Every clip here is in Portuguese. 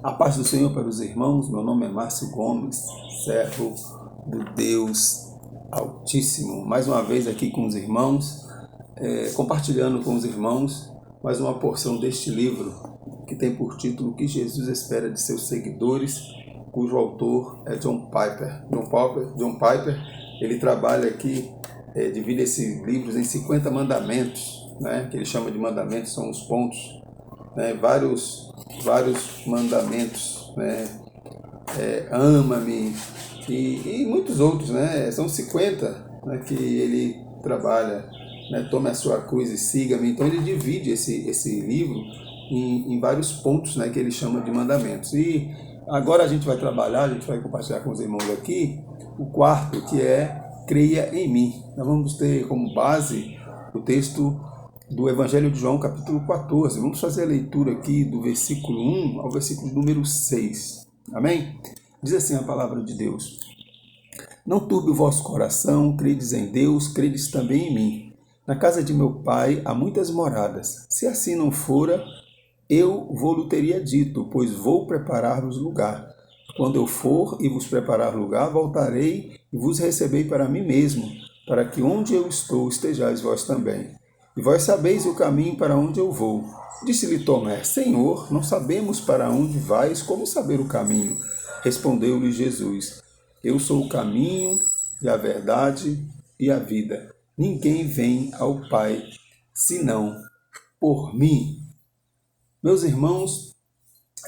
A paz do Senhor para os irmãos, meu nome é Márcio Gomes, servo do Deus Altíssimo. Mais uma vez aqui com os irmãos, compartilhando com os irmãos mais uma porção deste livro que tem por título O que Jesus espera de seus seguidores, cujo autor é John Piper. John Piper, ele trabalha aqui, divide esses livros em 50 mandamentos, né, que ele chama de mandamentos, são os pontos, né, vários mandamentos, né, ama-me e muitos outros, né, são 50, né, que ele trabalha, né, tome a sua cruz e siga-me. Então ele divide esse livro em vários pontos, né, que ele chama de mandamentos. E agora a gente vai compartilhar com os irmãos aqui o quarto, que é creia em mim. Nós vamos ter como base o texto do Evangelho de João, capítulo 14. Vamos fazer a leitura aqui do versículo 1 ao versículo número 6. Amém? Diz assim a palavra de Deus: Não turbe o vosso coração, credes em Deus, credes também em mim. Na casa de meu pai há muitas moradas. Se assim não fora, eu vou-lhe teria dito, pois vou preparar-vos lugar. Quando eu for e vos preparar lugar, voltarei e vos receberei para mim mesmo, para que onde eu estou estejais vós também. E vós sabeis o caminho para onde eu vou. Disse-lhe Tomé: Senhor, não sabemos para onde vais, como saber o caminho? Respondeu-lhe Jesus: Eu sou o caminho e a verdade e a vida. Ninguém vem ao Pai senão por mim. Meus irmãos,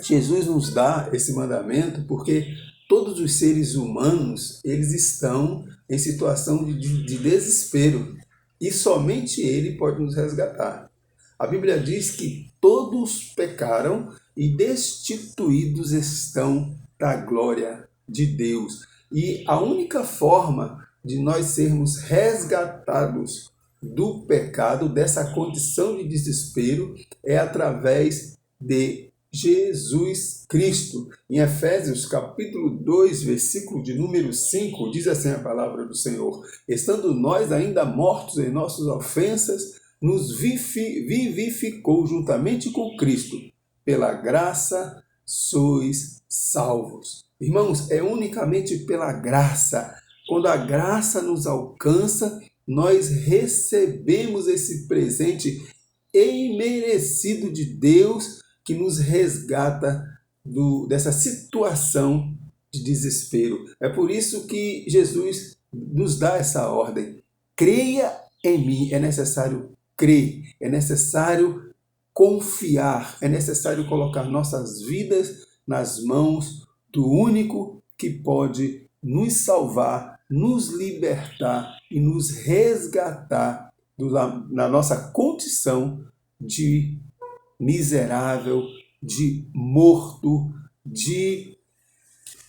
Jesus nos dá esse mandamento porque todos os seres humanos, eles estão em situação de desespero e somente Ele pode nos resgatar. A Bíblia diz que todos pecaram e destituídos estão da glória de Deus. E a única forma de nós sermos resgatados do pecado, dessa condição de desespero, é através de Jesus Cristo. Em Efésios capítulo 2, versículo de número 5, diz assim a palavra do Senhor: Estando nós ainda mortos em nossas ofensas, nos vivificou juntamente com Cristo. Pela graça sois salvos. Irmãos, é unicamente pela graça. Quando a graça nos alcança, nós recebemos esse presente imerecido de Deus que nos resgata dessa situação de desespero. É por isso que Jesus nos dá essa ordem: creia em mim. É necessário crer, é necessário confiar, é necessário colocar nossas vidas nas mãos do único que pode nos salvar, nos libertar e nos resgatar na nossa condição de miserável, de morto, de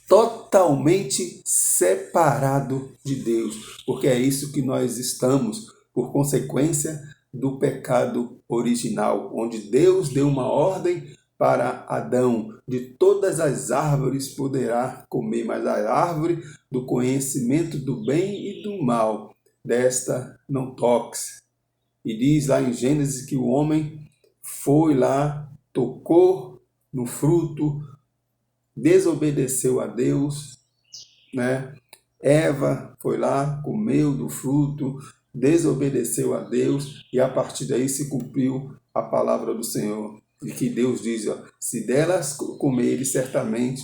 totalmente separado de Deus, porque é isso que nós estamos, por consequência do pecado original, onde Deus deu uma ordem para Adão: de todas as árvores poderá comer, mas a árvore do conhecimento do bem e do mal, desta não toques. E diz lá em Gênesis que o homem foi lá, tocou no fruto, desobedeceu a Deus, né? Eva foi lá, comeu do fruto, desobedeceu a Deus, e a partir daí se cumpriu a palavra do Senhor. E que Deus diz: se delas comeres, certamente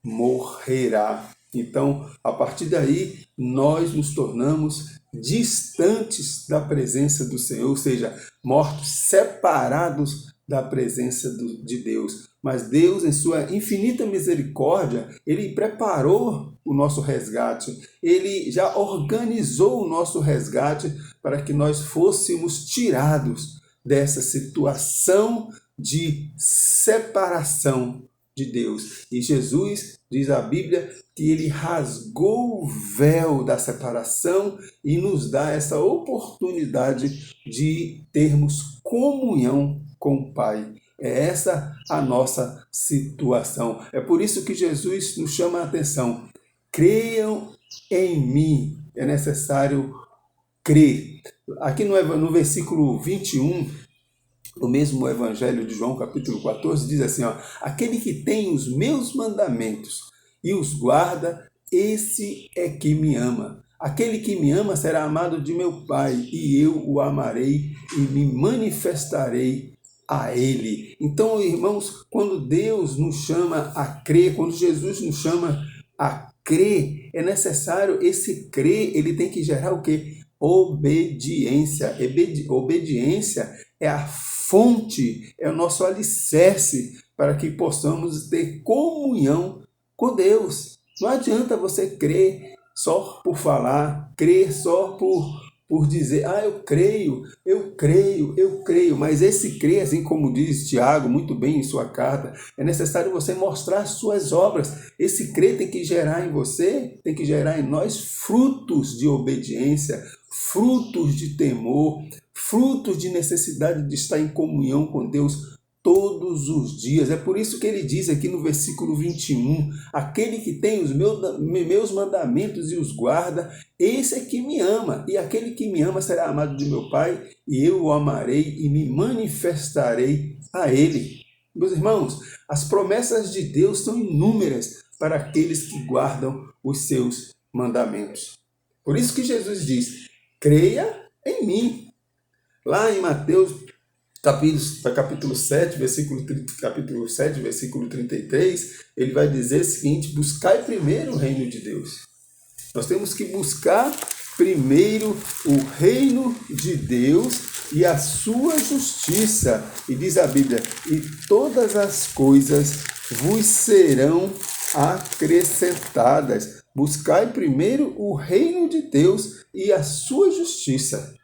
morrerá. Então, a partir daí, nós nos tornamos distantes da presença do Senhor, ou seja, mortos, separados da presença de Deus. Mas Deus, em sua infinita misericórdia, Ele preparou o nosso resgate. Ele já organizou o nosso resgate para que nós fôssemos tirados dessa situação de separação de Deus. E Jesus, diz a Bíblia, que Ele rasgou o véu da separação e nos dá essa oportunidade de termos comunhão com o Pai. É essa a nossa situação. É por isso que Jesus nos chama a atenção: creiam em mim. É necessário crer. Aqui no versículo 21, O mesmo Evangelho de João, capítulo 14, diz assim, ó, aquele que tem os meus mandamentos e os guarda, esse é que me ama. Aquele que me ama será amado de meu Pai, e eu o amarei e me manifestarei a ele. Então, irmãos, quando Deus nos chama a crer, quando Jesus nos chama a crer, é necessário esse crer, ele tem que gerar o quê? Obediência. Obediência é a fonte, é o nosso alicerce para que possamos ter comunhão com Deus. Não adianta você crer só por falar, crer só por dizer, eu creio, mas esse crer, assim como diz Tiago muito bem em sua carta, é necessário você mostrar suas obras. Esse crer tem que gerar em você, tem que gerar em nós frutos de obediência, frutos de temor, frutos de necessidade de estar em comunhão com Deus todos os dias. É por isso que ele diz aqui no versículo 21, aquele que tem os meus mandamentos e os guarda, esse é que me ama, e aquele que me ama será amado de meu Pai, e eu o amarei e me manifestarei a ele. Meus irmãos, as promessas de Deus são inúmeras para aqueles que guardam os seus mandamentos. Por isso que Jesus diz, creia em mim. Lá em Mateus capítulo 7, capítulo 7, versículo 33, ele vai dizer o seguinte, buscai primeiro o reino de Deus. Nós temos que buscar primeiro o reino de Deus e a sua justiça. E diz a Bíblia, e todas as coisas vos serão acrescentadas. Buscai primeiro o reino de Deus e a sua justiça.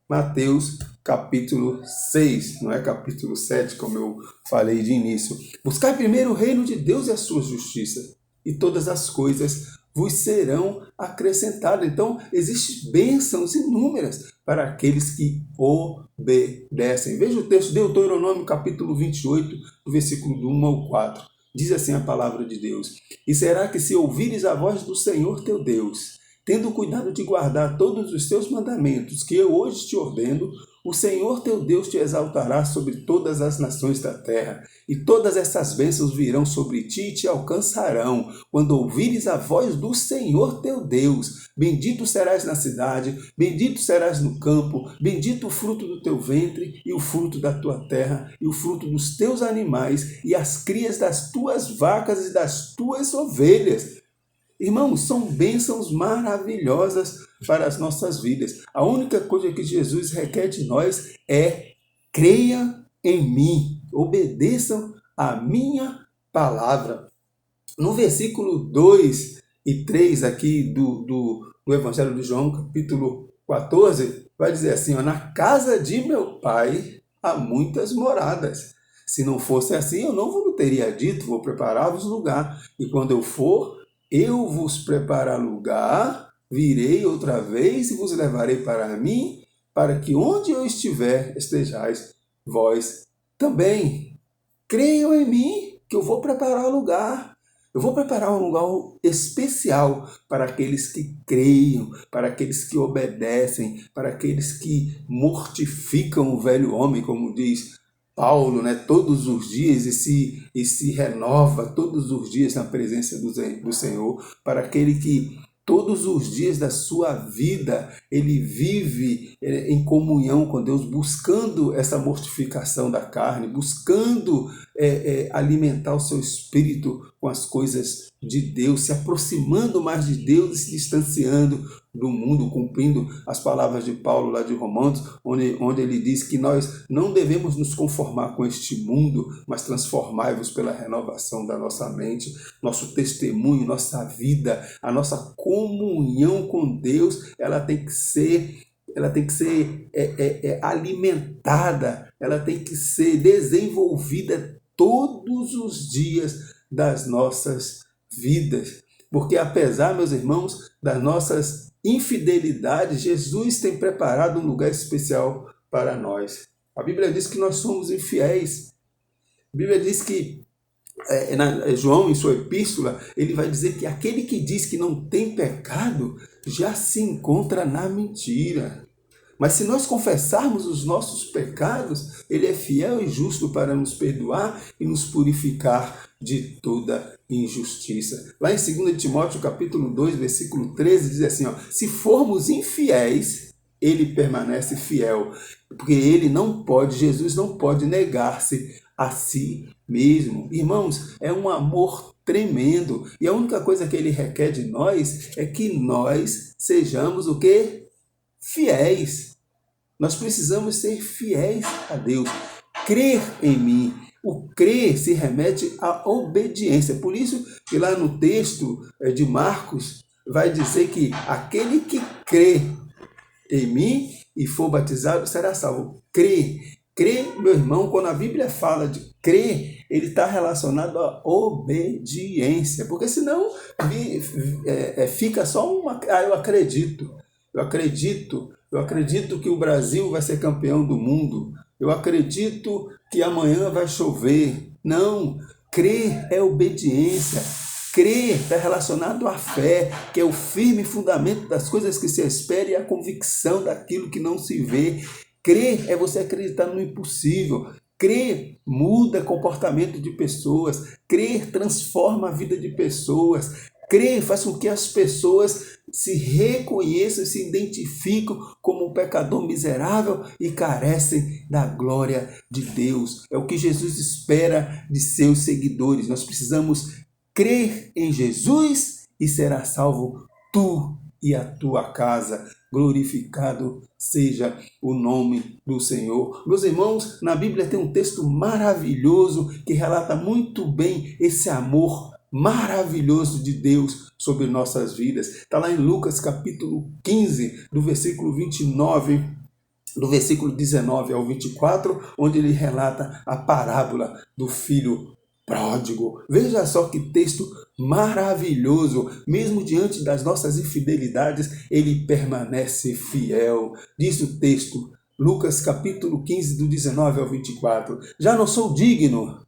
Mateus capítulo 6, não é capítulo 7, como eu falei de início. Buscai primeiro o reino de Deus e a sua justiça, e todas as coisas vos serão acrescentadas. Então, existem bênçãos inúmeras para aqueles que obedecem. Veja o texto de Deuteronômio capítulo 28, do versículo do 1 ao 4. Diz assim a palavra de Deus, e será que se ouvires a voz do Senhor teu Deus, tendo cuidado de guardar todos os teus mandamentos que eu hoje te ordeno, o Senhor teu Deus te exaltará sobre todas as nações da terra, e todas essas bênçãos virão sobre ti e te alcançarão, quando ouvires a voz do Senhor teu Deus. Bendito serás na cidade, bendito serás no campo, bendito o fruto do teu ventre, e o fruto da tua terra, e o fruto dos teus animais, e as crias das tuas vacas e das tuas ovelhas. Irmãos, são bênçãos maravilhosas para as nossas vidas. A única coisa que Jesus requer de nós é creia em mim, obedeçam a minha palavra. No versículo 2 e 3 aqui do Evangelho de João, capítulo 14, vai dizer assim, ó, na casa de meu Pai há muitas moradas. Se não fosse assim, eu não teria dito, vou preparar-vos lugar. E quando eu for, eu vos preparar lugar, virei outra vez e vos levarei para mim, para que onde eu estiver, estejais vós também. Creiam em mim, que eu vou preparar lugar. Eu vou preparar um lugar especial para aqueles que creiam, para aqueles que obedecem, para aqueles que mortificam o velho homem, como diz Paulo, né, todos os dias e se renova todos os dias na presença do Senhor, para aquele que todos os dias da sua vida ele vive em comunhão com Deus, buscando essa mortificação da carne, buscando alimentar o seu espírito com as coisas de Deus, se aproximando mais de Deus e se distanciando do mundo, cumprindo as palavras de Paulo lá de Romanos, onde ele diz que nós não devemos nos conformar com este mundo, mas transformai-vos pela renovação da nossa mente, nosso testemunho, nossa vida, a nossa comunhão com Deus, ela tem que ser alimentada, ela tem que ser desenvolvida todos os dias das nossas vidas. Porque apesar, meus irmãos, das nossas infidelidades, Jesus tem preparado um lugar especial para nós. A Bíblia diz que nós somos infiéis. A Bíblia diz que, João, em sua epístola, ele vai dizer que aquele que diz que não tem pecado já se encontra na mentira. Mas se nós confessarmos os nossos pecados, Ele é fiel e justo para nos perdoar e nos purificar de toda injustiça. Lá em 2 Timóteo capítulo 2, versículo 13, diz assim, ó, se formos infiéis, Ele permanece fiel, porque Ele não pode, Jesus não pode negar-se a si mesmo. Irmãos, é um amor tremendo, e a única coisa que Ele requer de nós é que nós sejamos o quê? Fiéis. Nós precisamos ser fiéis a Deus, crer em mim. O crer se remete à obediência. Por isso que lá no texto de Marcos vai dizer que aquele que crê em mim e for batizado será salvo. Crer. Crer, meu irmão, quando a Bíblia fala de crer, ele está relacionado à obediência. Porque senão fica só uma... eu acredito. Eu acredito que o Brasil vai ser campeão do mundo. Eu acredito que amanhã vai chover. Não, crer é obediência. Crer está relacionado à fé, que é o firme fundamento das coisas que se espera e a convicção daquilo que não se vê. Crer é você acreditar no impossível. Crer muda comportamento de pessoas. Crer transforma a vida de pessoas. Crer faz com que as pessoas se reconheçam e se identificam como um pecador miserável e carecem da glória de Deus. É o que Jesus espera de seus seguidores. Nós precisamos crer em Jesus e será salvo tu e a tua casa. Glorificado seja o nome do Senhor. Meus irmãos, na Bíblia tem um texto maravilhoso que relata muito bem esse amor maravilhoso de Deus sobre nossas vidas. Está lá em Lucas capítulo 15, do versículo 29, do versículo 19 ao 24, onde ele relata a parábola do filho pródigo. Veja só que texto maravilhoso. Mesmo diante das nossas infidelidades, ele permanece fiel. Diz o texto, Lucas capítulo 15, do 19 ao 24. Já não sou digno.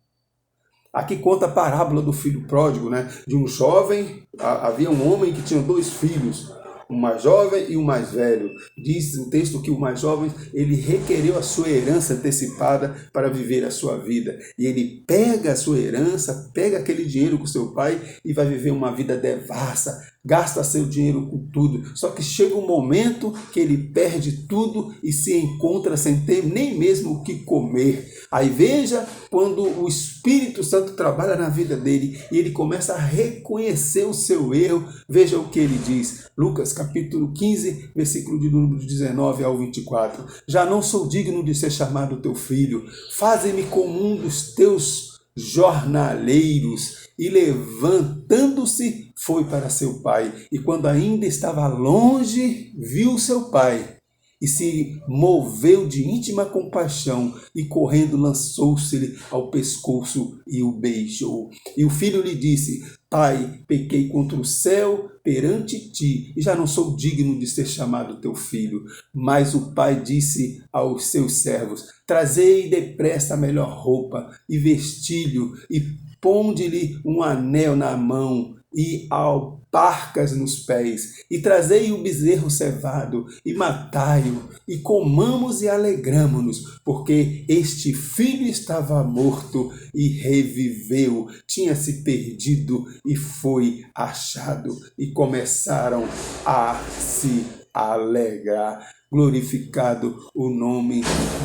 Aqui conta a parábola do filho pródigo, né? De um jovem, havia um homem que tinha 2 filhos, um mais jovem e um mais velho. Diz o texto que o mais jovem, ele requereu a sua herança antecipada para viver a sua vida. E ele pega a sua herança, pega aquele dinheiro com seu pai e vai viver uma vida devassa, gasta seu dinheiro com tudo. Só que chega um momento que ele perde tudo e se encontra sem ter nem mesmo o que comer. Aí veja quando o Espírito Santo trabalha na vida dele e ele começa a reconhecer o seu erro. Veja o que ele diz. Lucas capítulo 15, versículo de número 19 ao 24. Já não sou digno de ser chamado teu filho. Faze-me como um dos teus jornaleiros. E levantando-se, foi para seu pai. E quando ainda estava longe, viu seu pai. E se moveu de íntima compaixão, e correndo lançou-se-lhe ao pescoço e o beijou. E o filho lhe disse: Pai, pequei contra o céu perante ti, e já não sou digno de ser chamado teu filho. Mas o pai disse aos seus servos: Trazei depressa a melhor roupa, e vestilho, e ponde-lhe um anel na mão, e alparcas nos pés, e trazei o bezerro cevado, e matai-o, e comamos e alegramo-nos, porque este filho estava morto e reviveu, tinha se perdido e foi achado. E começaram a se alegrar. Glorificado o nome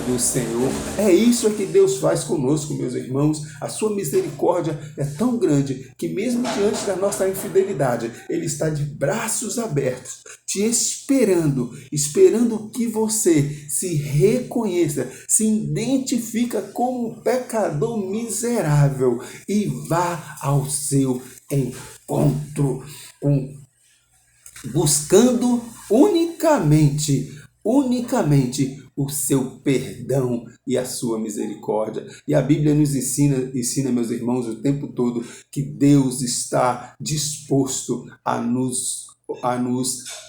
do Senhor. É isso que Deus faz conosco, meus irmãos. A sua misericórdia é tão grande que mesmo diante da nossa infidelidade, Ele está de braços abertos, te esperando que você se reconheça, se identifica como um pecador miserável e vá ao seu encontro, buscando unicamente o seu perdão e a sua misericórdia. E a Bíblia nos ensina, meus irmãos, o tempo todo que Deus está disposto a nos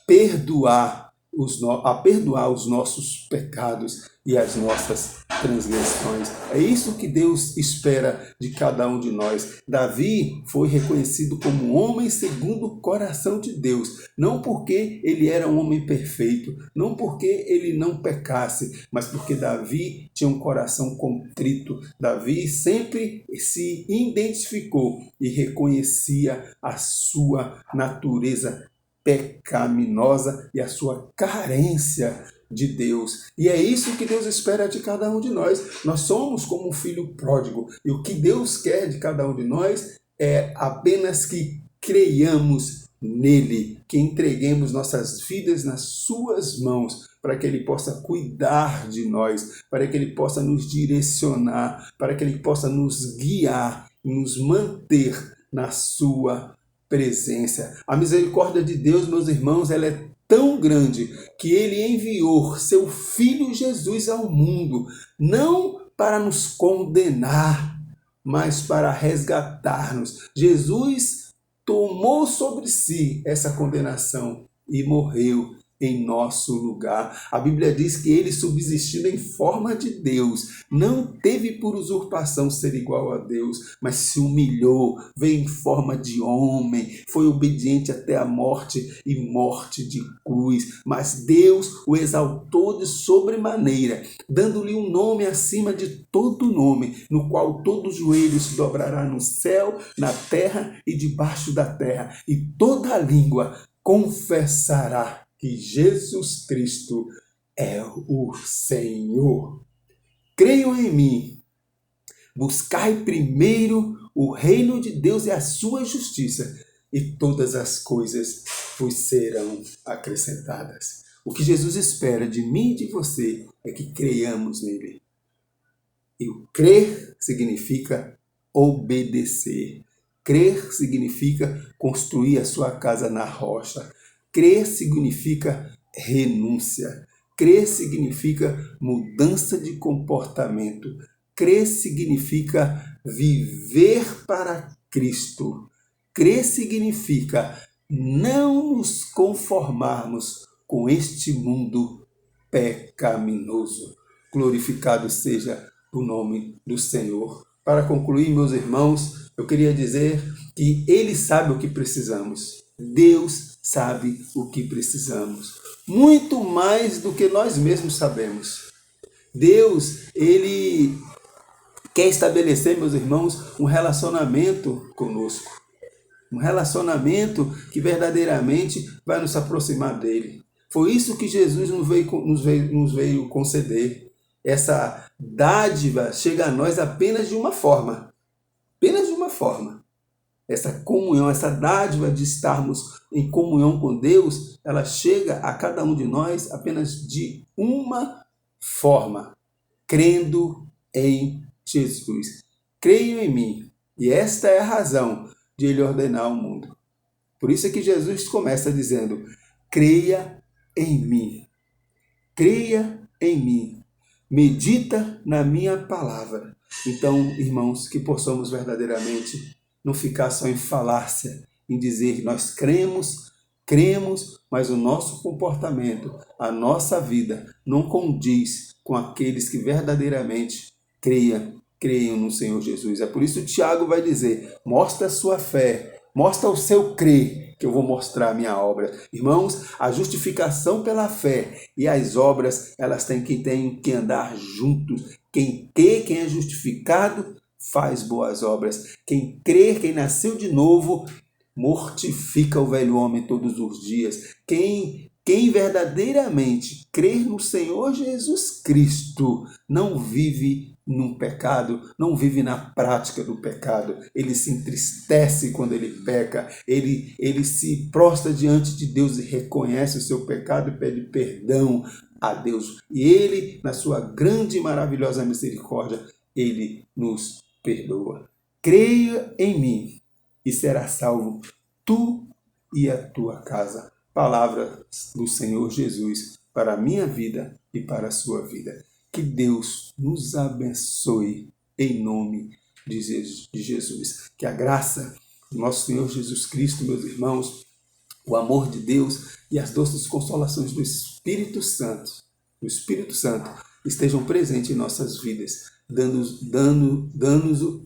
perdoar a perdoar os nossos pecados e as nossas transgressões. É isso que Deus espera de cada um de nós. Davi foi reconhecido como um homem segundo o coração de Deus, não porque ele era um homem perfeito, não porque ele não pecasse, mas porque Davi tinha um coração contrito. Davi sempre se identificou e reconhecia a sua natureza pecaminosa e a sua carência de Deus. E é isso que Deus espera de cada um de nós. Nós somos como um filho pródigo. E o que Deus quer de cada um de nós é apenas que creiamos nele, que entreguemos nossas vidas nas suas mãos, para que ele possa cuidar de nós, para que ele possa nos direcionar, para que ele possa nos guiar, nos manter na sua presença. A misericórdia de Deus, meus irmãos, ela é tão grande que ele enviou seu Filho Jesus ao mundo, não para nos condenar, mas para resgatar-nos. Jesus tomou sobre si essa condenação e morreu em nosso lugar. A Bíblia diz que ele, subsistindo em forma de Deus, não teve por usurpação ser igual a Deus, mas se humilhou, veio em forma de homem, foi obediente até a morte e morte de cruz. Mas Deus o exaltou de sobremaneira, dando-lhe um nome acima de todo nome, no qual todo joelho se dobrará no céu, na terra e debaixo da terra, e toda língua confessará que Jesus Cristo é o Senhor. Creiam em mim. Buscai primeiro o reino de Deus e a sua justiça, e todas as coisas vos serão acrescentadas. O que Jesus espera de mim e de você é que creiamos nele. E o crer significa obedecer. Crer significa construir a sua casa na rocha. Crer significa renúncia. Crer significa mudança de comportamento. Crer significa viver para Cristo. Crer significa não nos conformarmos com este mundo pecaminoso. Glorificado seja o nome do Senhor. Para concluir, meus irmãos, eu queria dizer que Ele sabe o que precisamos. Deus sabe o que precisamos. Muito mais do que nós mesmos sabemos. Deus, Ele quer estabelecer, meus irmãos, um relacionamento conosco. Um relacionamento que verdadeiramente vai nos aproximar dele. Foi isso que Jesus nos veio conceder. Essa dádiva chega a nós apenas de uma forma. Apenas de uma forma. Essa comunhão, essa dádiva de estarmos em comunhão com Deus, ela chega a cada um de nós apenas de uma forma. Crendo em Jesus. Creiam em mim. E esta é a razão de Ele ordenar o mundo. Por isso é que Jesus começa dizendo: creia em mim. Creia em mim. Medita na minha palavra. Então, irmãos, que possamos verdadeiramente não ficar só em falácia, em dizer nós cremos, mas o nosso comportamento, a nossa vida não condiz com aqueles que verdadeiramente creiam no Senhor Jesus. É por isso que Tiago vai dizer: mostra a sua fé, mostra o seu crer, que eu vou mostrar a minha obra. Irmãos, a justificação pela fé e as obras, elas têm que andar juntos. Quem crê, quem é justificado, faz boas obras. Quem crê, quem nasceu de novo, mortifica o velho homem todos os dias. Quem verdadeiramente crer no Senhor Jesus Cristo não vive no pecado, não vive na prática do pecado. Ele se entristece quando ele peca, ele se prostra diante de Deus e reconhece o seu pecado e pede perdão a Deus. E ele, na sua grande e maravilhosa misericórdia, ele nos perdoa. Creia em mim e será salvo tu e a tua casa. Palavra do Senhor Jesus para a minha vida e para a sua vida. Que Deus nos abençoe em nome de Jesus. Que a graça do nosso Senhor Jesus Cristo, meus irmãos, o amor de Deus e as doces consolações do Espírito Santo, estejam presentes em nossas vidas,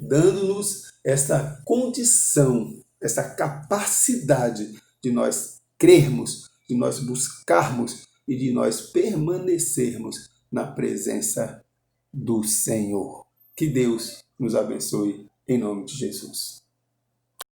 dando-nos esta condição, essa capacidade de nós crermos, de nós buscarmos e de nós permanecermos na presença do Senhor. Que Deus nos abençoe em nome de Jesus.